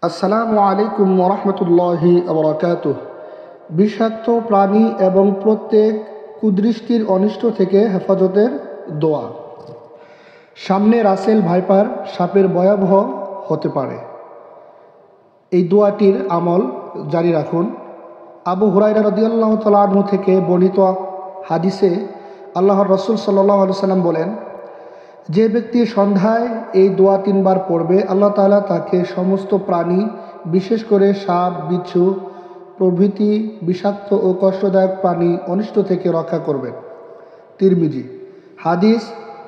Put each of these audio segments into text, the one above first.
আসসালামু আলাইকুম ওরহমতুল্লাহি ওবরাকাতুহ। বিষাক্ত প্রাণী এবং প্রত্যেক কুদৃষ্টির অনিষ্ট থেকে হেফাজতের দোয়া। সামনে রাসেল ভাইপার সাপের ভয়াবহ হতে পারে। এই দোয়াটির আমল জারি রাখুন। আবু হুরায়রা রাদিয়াল্লাহু তাআলা আনহু থেকে বর্ণিত হাদিসে আল্লাহর রাসূল সাল্লাল্লাহু আলাইহি ওয়াসাল্লাম বলেন, যে ব্যক্তি সন্ধ্যায় এই দোয়া 3 বার পড়বে, আল্লাহ তাআলা তাকে সমস্ত প্রাণী, বিশেষ করে সাপ, বিচ্ছু প্রভৃতি বিষাক্ত ও কষ্টদায়ক প্রাণী অনিষ্ট থেকে রক্ষা করবেন। তিরমিজি হাদিস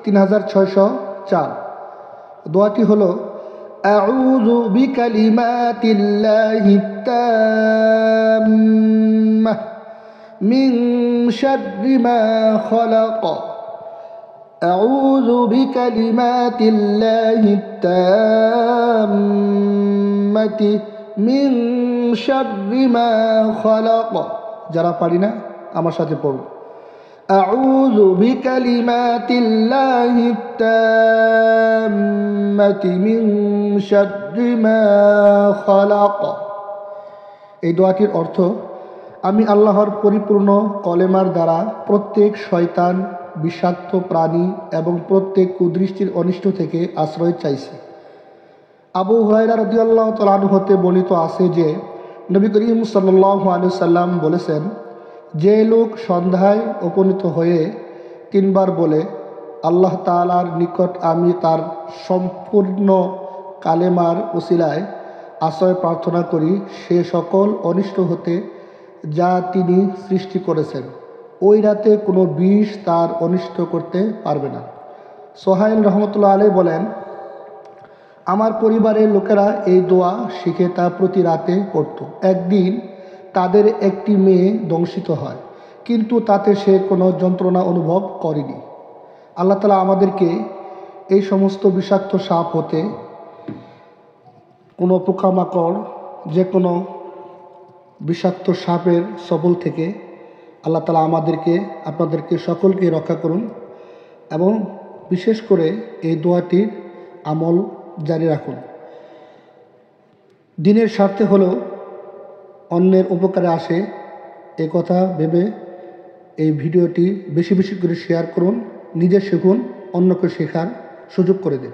3604। দোয়াটি হলো আউযু বিকালিমাতিল্লাহিত তাম্মাহ মিন শাররি মা খালাক। أعوذ بكلمات الله التامة من شر ما خلق। যারা পারি না আমার সাথে পড়ুন। أعوذ بكلمات الله التامة من شر ما خلق। এই দোয়াটির অর্থ, আমি আল্লাহর পরিপূর্ণ কলেমার দ্বারা প্রত্যেক শয়তান, বিষাক্ত প্রাণী এবং প্রত্যেক কুদৃষ্টির অনিষ্ট থেকে আশ্রয় চাইছি। আবু হুরায়রা রাদিয়াল্লাহু তাআলা আনহু হতে বর্ণিত আছে যে নবী করিম সাল্লাল্লাহু আলাইহি ওয়াসাল্লাম বলেছেন, যে লোক সন্ধ্যায় উপনীত হয়ে 3 বার বলে, আল্লাহ তাআলার নিকট আমি তার সম্পূর্ণ কালেমার ওসিলায় আশ্রয় প্রার্থনা করি সে সকল অনিষ্ট হতে যা তিনি সৃষ্টি করেছেন, ওই রাতে কোনো বিষ তার অনিষ্ট করতে পারবে না। সোহাইল রহমতুল্লাহ আলাইহি বলেন, আমার পরিবারের লোকেরা এই দোয়া শিখে তা প্রতি রাতে পড়ত। একদিন তাদের একটি মেয়ে দংশিত হয়, কিন্তু তাতে সে কোনো যন্ত্রণা অনুভব করেনি। আল্লাহ তাআলা আমাদেরকে এই সমস্ত বিষাক্ত সাপ হতে, কোনো পোকামাকড়, যে কোনো বিষাক্ত সাপের সবল থেকে আল্লাহ তাআলা আমাদেরকে, আপনাদেরকে সকলকে রক্ষা করুন এবং বিশেষ করে এই দোয়াটির আমল জারি রাখুন। দিনের স্বার্থে হলেও অন্যের উপকারে আসে এ কথা ভেবে এই ভিডিওটি বেশি বেশি করে শেয়ার করুন। নিজে শিখুন, অন্যকে শেখার সুযোগ করে দিন।